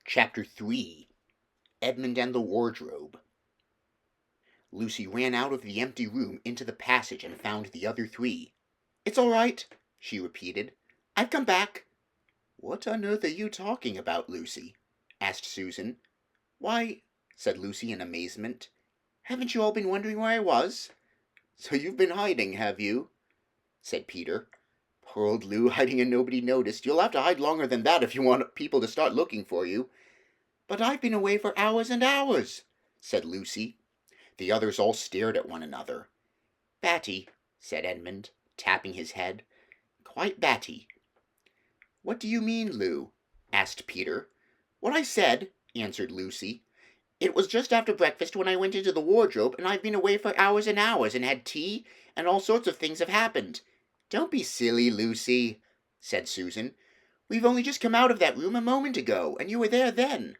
Chapter 3 Edmund and the Wardrobe. Lucy ran out of the empty room into the passage and found the other three. "It's all right," she repeated. "I've come back." "What on earth are you talking about, Lucy?" asked Susan. "Why," said Lucy in amazement, "haven't you all been wondering where I was?" "So you've been hiding, have you?" said Peter. "Poor old Lou, hiding and nobody noticed. You'll have to hide longer than that if you want people to start looking for you." "But I've been away for hours and hours," said Lucy. The others all stared at one another. "Batty," said Edmund, tapping his head. "Quite batty." "What do you mean, Lou?" asked Peter. "What I said," answered Lucy. "It was just after breakfast when I went into the wardrobe, and I've been away for hours and hours, and had tea, and all sorts of things have happened." "Don't be silly, Lucy," said Susan. "We've only just come out of that room a moment ago, and you were there then."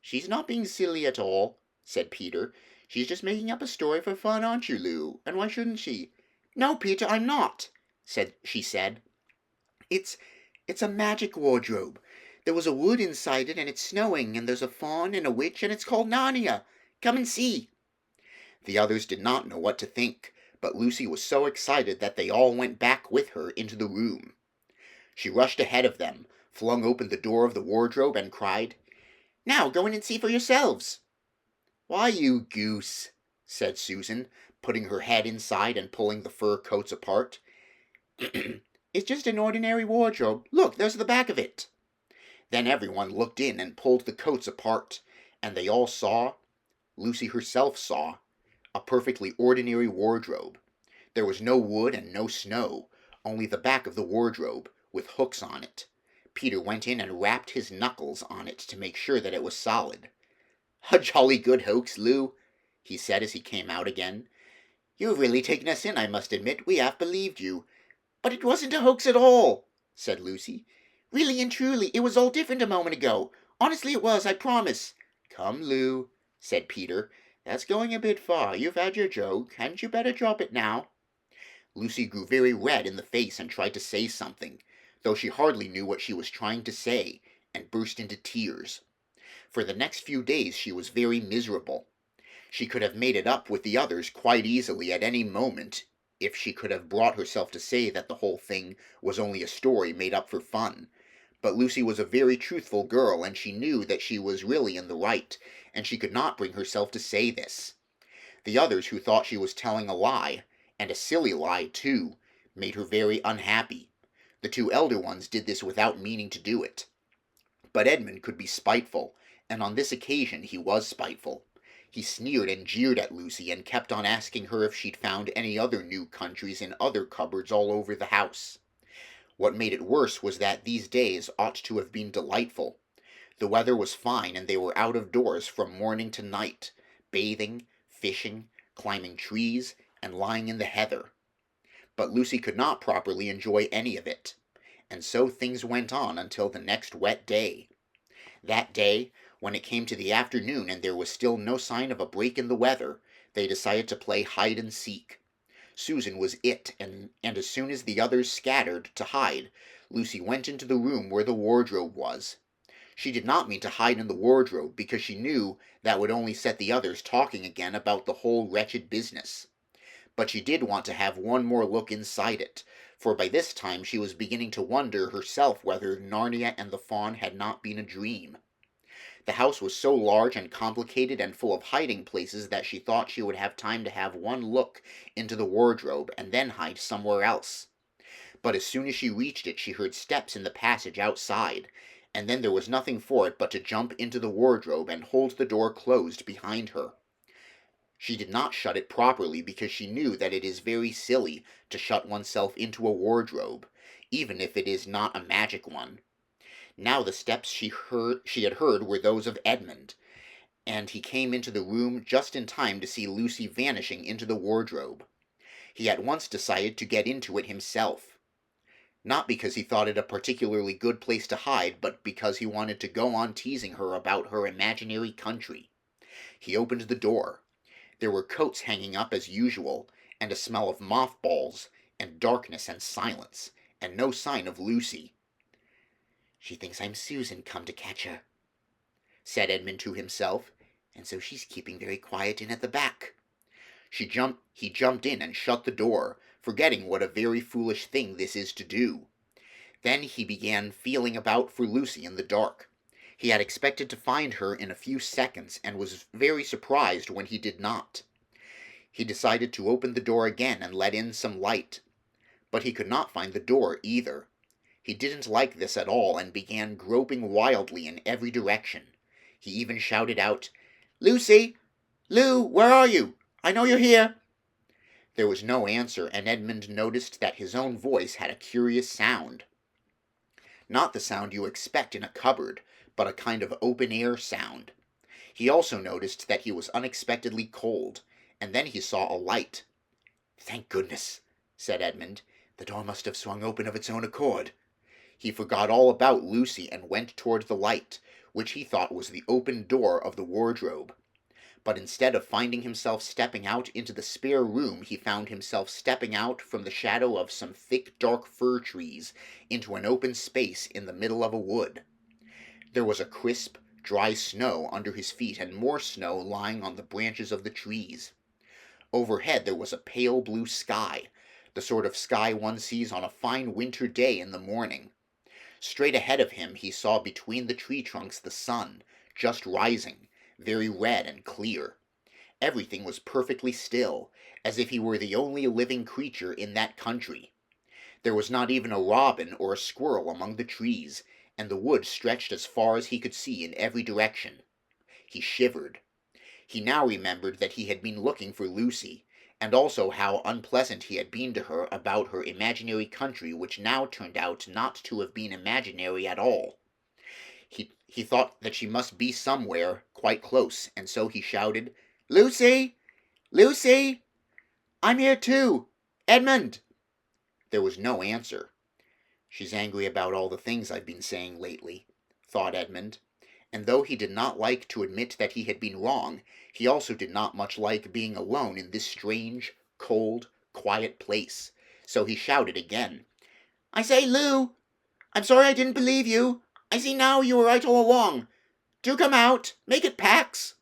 "She's not being silly at all," said Peter. "She's just making up a story for fun, aren't you, Lou? And why shouldn't she?" "No, Peter, I'm not," she said. It's a magic wardrobe. There was a wood inside it, and it's snowing, and there's a faun and a witch, and it's called Narnia. Come and see." The others did not know what to think, but Lucy was so excited that they all went back with her into the room. She rushed ahead of them, flung open the door of the wardrobe, and cried, "Now go in and see for yourselves." "Why, you goose," said Susan, putting her head inside and pulling the fur coats apart. "It's just an ordinary wardrobe. Look, there's the back of it." Then everyone looked in and pulled the coats apart, and they all saw, Lucy herself saw, a perfectly ordinary wardrobe. There was no wood and no snow, only the back of the wardrobe, with hooks on it. Peter went in and rapped his knuckles on it to make sure that it was solid. "A jolly good hoax, Lou," he said as he came out again. "You've really taken us in, I must admit. We half believed you." "But it wasn't a hoax at all," said Lucy. "Really and truly, it was all different a moment ago. Honestly it was, I promise." "Come, Lou," said Peter. "That's going a bit far. You've had your joke. Hadn't you better drop it now?" Lucy grew very red in the face and tried to say something, though she hardly knew what she was trying to say, and burst into tears. For the next few days she was very miserable. She could have made it up with the others quite easily at any moment if she could have brought herself to say that the whole thing was only a story made up for fun. But Lucy was a very truthful girl, and she knew that she was really in the right, and she could not bring herself to say this. The others, who thought she was telling a lie, and a silly lie too, made her very unhappy. The two elder ones did this without meaning to do it. But Edmund could be spiteful, and on this occasion he was spiteful. He sneered and jeered at Lucy, and kept on asking her if she'd found any other new countries in other cupboards all over the house. What made it worse was that these days ought to have been delightful. The weather was fine, and they were out of doors from morning to night, bathing, fishing, climbing trees, and lying in the heather. But Lucy could not properly enjoy any of it, and so things went on until the next wet day. That day, when it came to the afternoon and there was still no sign of a break in the weather, they decided to play hide and seek. Susan was it, and as soon as the others scattered to hide, Lucy went into the room where the wardrobe was. She did not mean to hide in the wardrobe, because she knew that would only set the others talking again about the whole wretched business. But she did want to have one more look inside it, for by this time she was beginning to wonder herself whether Narnia and the faun had not been a dream. The house was so large and complicated and full of hiding places that she thought she would have time to have one look into the wardrobe and then hide somewhere else. But as soon as she reached it she heard steps in the passage outside, and then there was nothing for it but to jump into the wardrobe and hold the door closed behind her. She did not shut it properly because she knew that it is very silly to shut oneself into a wardrobe, even if it is not a magic one. Now the steps she had heard were those of Edmund, and he came into the room just in time to see Lucy vanishing into the wardrobe. He at once decided to get into it himself, not because he thought it a particularly good place to hide, but because he wanted to go on teasing her about her imaginary country. He opened the door. There were coats hanging up as usual, and a smell of mothballs, and darkness and silence, and no sign of Lucy. "She thinks I'm Susan come to catch her," said Edmund to himself, and so she's keeping very quiet in at the back. He jumped in and shut the door, forgetting what a very foolish thing this is to do. Then he began feeling about for Lucy in the dark. He had expected to find her in a few seconds, and was very surprised when he did not. He decided to open the door again and let in some light. But he could not find the door either. He didn't like this at all, and began groping wildly in every direction. He even shouted out, "Lucy! Lou, where are you? I know you're here." There was no answer, and Edmund noticed that his own voice had a curious sound. Not the sound you expect in a cupboard, but a kind of open-air sound. He also noticed that he was unexpectedly cold, and then he saw a light. "Thank goodness," said Edmund. "The door must have swung open of its own accord." He forgot all about Lucy and went toward the light, which he thought was the open door of the wardrobe. But instead of finding himself stepping out into the spare room, he found himself stepping out from the shadow of some thick dark fir trees into an open space in the middle of a wood. There was a crisp, dry snow under his feet, and more snow lying on the branches of the trees. Overhead there was a pale blue sky, the sort of sky one sees on a fine winter day in the morning. Straight ahead of him he saw between the tree trunks the sun, just rising, very red and clear. Everything was perfectly still, as if he were the only living creature in that country. There was not even a robin or a squirrel among the trees, and the wood stretched as far as he could see in every direction. He shivered. He now remembered that he had been looking for Lucy, and also how unpleasant he had been to her about her imaginary country, which now turned out not to have been imaginary at all. He thought that she must be somewhere quite close, and so he shouted, "Lucy! Lucy! I'm here too! Edmund!" There was no answer. "She's angry about all the things I've been saying lately," thought Edmund, and though he did not like to admit that he had been wrong, he also did not much like being alone in this strange, cold, quiet place, so he shouted again, "I say, Lou! I'm sorry I didn't believe you. I see now you were right all along. Do come out. Make it Pax."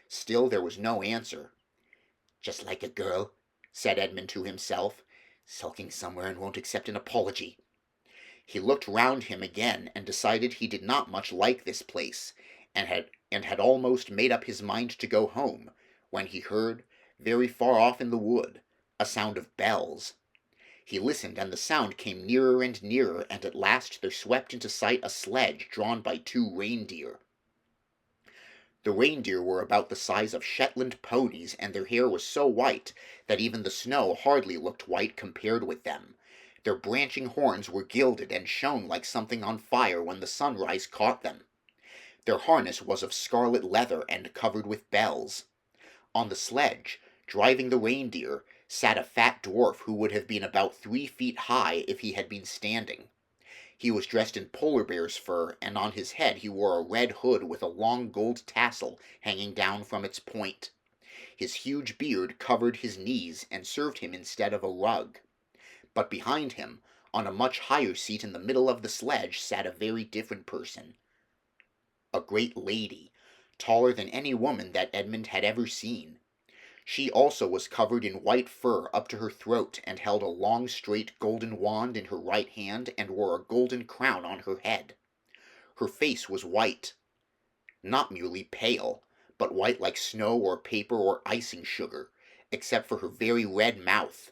Still there was no answer. "Just like a girl," said Edmund to himself, "sulking somewhere and won't accept an apology." He looked round him again and decided he did not much like this place, and had almost made up his mind to go home, when he heard, very far off in the wood, a sound of bells. He listened, and the sound came nearer and nearer, and at last there swept into sight a sledge drawn by 2 reindeer. The reindeer were about the size of Shetland ponies, and their hair was so white that even the snow hardly looked white compared with them. Their branching horns were gilded and shone like something on fire when the sunrise caught them. Their harness was of scarlet leather and covered with bells. On the sledge, driving the reindeer, sat a fat dwarf who would have been about 3 feet high if he had been standing. He was dressed in polar bear's fur, and on his head he wore a red hood with a long gold tassel hanging down from its point. His huge beard covered his knees and served him instead of a rug. But behind him, on a much higher seat in the middle of the sledge, sat a very different person. A great lady, taller than any woman that Edmund had ever seen. She also was covered in white fur up to her throat, and held a long straight golden wand in her right hand, and wore a golden crown on her head. Her face was white, not merely pale, but white like snow or paper or icing sugar, except for her very red mouth.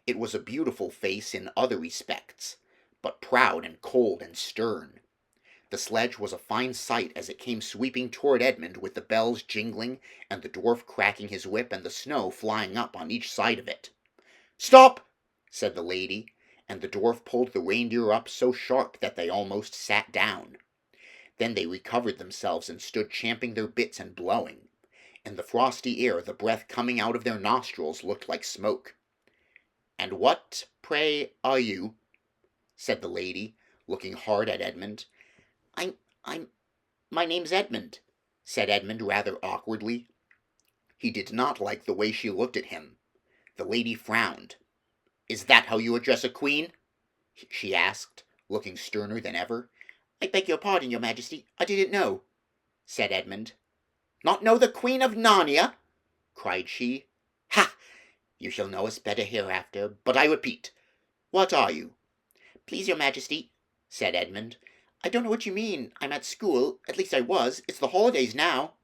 It was a beautiful face in other respects, but proud and cold and stern. The sledge was a fine sight as it came sweeping toward Edmund, with the bells jingling, and the dwarf cracking his whip, and the snow flying up on each side of it. "Stop!" said the lady, and the dwarf pulled the reindeer up so sharp that they almost sat down. Then they recovered themselves and stood champing their bits and blowing. In the frosty air the breath coming out of their nostrils looked like smoke. "And what, pray, are you?" said the lady, looking hard at Edmund. My name's Edmund," said Edmund rather awkwardly. He did not like the way she looked at him. The lady frowned. "Is that how you address a queen?" she asked, looking sterner than ever. "I beg your pardon, your majesty, I didn't know." said Edmund. Not know the Queen of Narnia? cried she. Ha! You shall know us better hereafter, but I repeat, what are you? Please your majesty, said Edmund. I don't know what you mean. I'm at school. At least I was. It's the holidays now.